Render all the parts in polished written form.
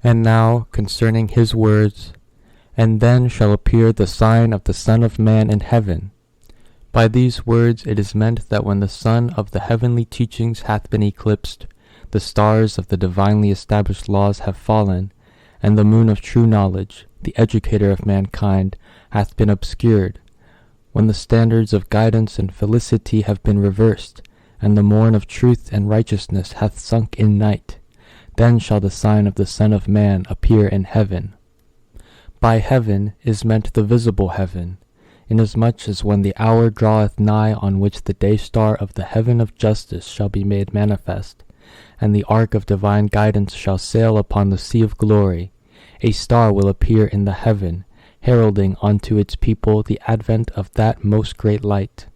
And now concerning his words, and then shall appear the sign of the Son of Man in heaven. By these words it is meant that when the sun of the heavenly teachings hath been eclipsed, the stars of the divinely established laws have fallen, and the moon of true knowledge, the educator of mankind, hath been obscured, when the standards of guidance and felicity have been reversed, and the morn of truth and righteousness hath sunk in night, then shall the sign of the Son of Man appear in heaven. By heaven is meant the visible heaven, inasmuch as when the hour draweth nigh on which the day-star of the heaven of justice shall be made manifest, and the ark of divine guidance shall sail upon the sea of glory, a star will appear in the heaven, heralding unto its people the advent of that most great light.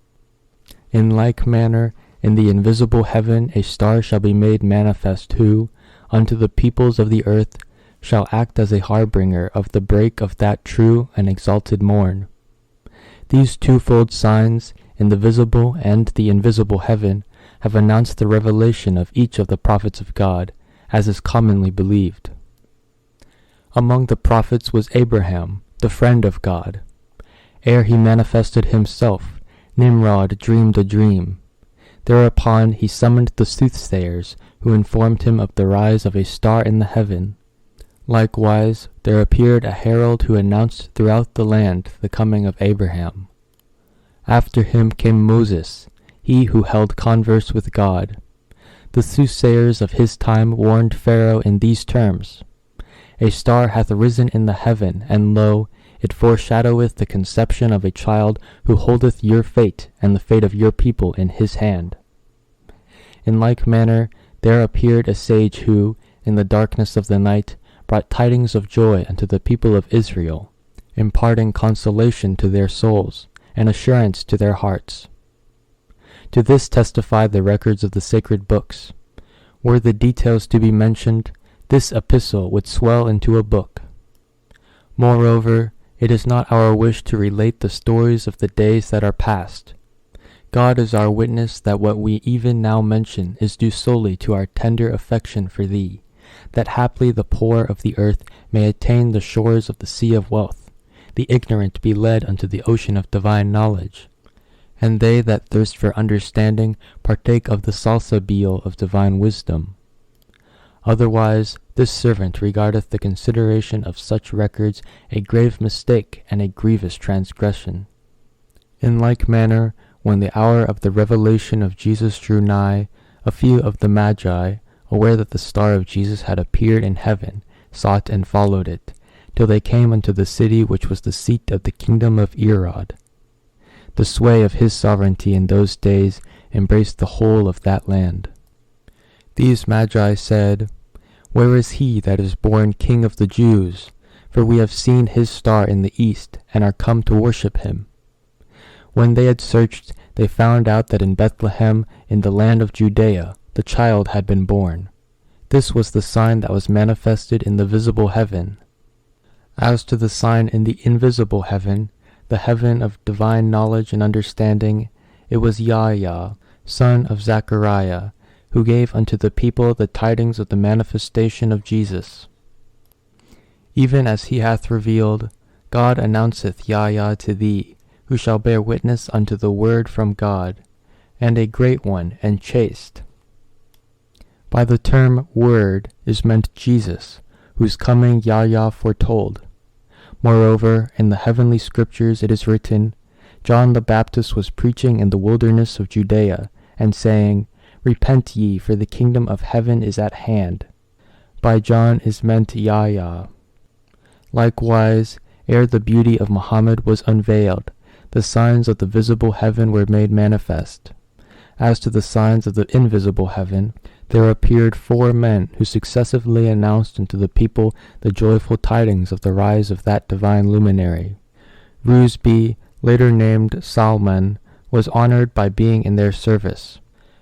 In like manner, in the invisible heaven a star shall be made manifest, who, unto the peoples of the earth, shall act as a harbinger of the break of that true and exalted morn. These twofold signs, in the visible and the invisible heaven, have announced the revelation of each of the prophets of God, as is commonly believed. Among the prophets was Abraham, the friend of God. Ere he manifested himself, Nimrod dreamed a dream. Thereupon he summoned the soothsayers, who informed him of the rise of a star in the heaven. Likewise, there appeared a herald who announced throughout the land the coming of Abraham. After him came Moses, he who held converse with God. The soothsayers of his time warned Pharaoh in these terms: A star hath risen in the heaven, and lo, it foreshadoweth the conception of a child who holdeth your fate and the fate of your people in his hand. In like manner there appeared a sage who, in the darkness of the night, brought tidings of joy unto the people of Israel, imparting consolation to their souls, and assurance to their hearts. To this testify the records of the sacred books. Were the details to be mentioned, this epistle would swell into a book. Moreover, it is not our wish to relate the stories of the days that are past. God is our witness that what we even now mention is due solely to our tender affection for thee, that haply the poor of the earth may attain the shores of the sea of wealth, the ignorant be led unto the ocean of divine knowledge, and they that thirst for understanding partake of the salsabil of divine wisdom. Otherwise, this servant regardeth the consideration of such records a grave mistake and a grievous transgression. In like manner, when the hour of the revelation of Jesus drew nigh, a few of the Magi, aware that the star of Jesus had appeared in heaven, sought and followed it, till they came unto the city which was the seat of the kingdom of Herod. The sway of his sovereignty in those days embraced the whole of that land. These Magi said, Where is he that is born King of the Jews? For we have seen his star in the east, and are come to worship him. When they had searched, they found out that in Bethlehem, in the land of Judea, the child had been born. This was the sign that was manifested in the visible heaven. As to the sign in the invisible heaven, the heaven of divine knowledge and understanding, it was Yahya, son of Zechariah, who gave unto the people the tidings of the manifestation of Jesus. Even as he hath revealed, God announceth Yahya to thee, who shall bear witness unto the word from God, and a great one and chaste. By the term word is meant Jesus, whose coming Yahya foretold. Moreover, in the heavenly scriptures it is written, John the Baptist was preaching in the wilderness of Judea, and saying, Repent ye, for the kingdom of heaven is at hand. By John is meant Yahya. Likewise, ere the beauty of Muhammad was unveiled, the signs of the visible heaven were made manifest. As to the signs of the invisible heaven, there appeared 4 men who successively announced unto the people the joyful tidings of the rise of that divine luminary. Rusbi, later named Salman, was honored by being in their service.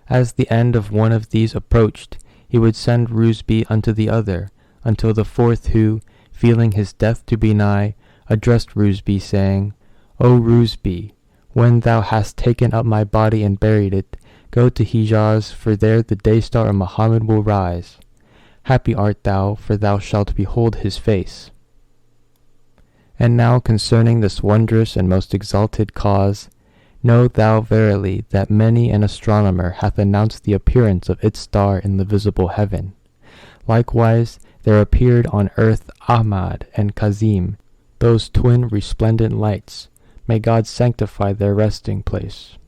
As the end of one of these approached, he would send Rusbi unto the other, until the 4th who, feeling his death to be nigh, addressed Rusbi, saying, O Rusbi, when thou hast taken up my body and buried it, go to Hijaz, for there the day-star of Muhammad will rise. Happy art thou, for thou shalt behold his face. And now concerning this wondrous and most exalted cause, know thou verily that many an astronomer hath announced the appearance of its star in the visible heaven. Likewise there appeared on earth Ahmad and Kazim, those twin resplendent lights. May God sanctify their resting place.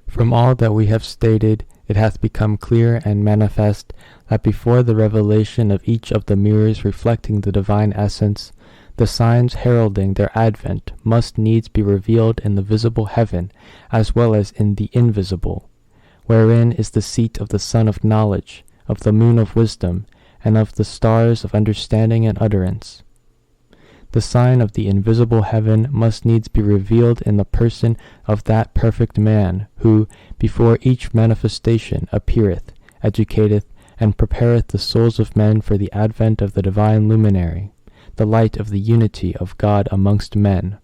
From all that we have stated, it hath become clear and manifest that before the revelation of each of the mirrors reflecting the divine essence, the signs heralding their advent must needs be revealed in the visible heaven as well as in the invisible, wherein is the seat of the sun of knowledge, of the moon of wisdom, and of the stars of understanding and utterance. The sign of the invisible heaven must needs be revealed in the person of that perfect man, who, before each manifestation, appeareth, educateth, and prepareth the souls of men for the advent of the divine luminary, the light of the unity of God amongst men.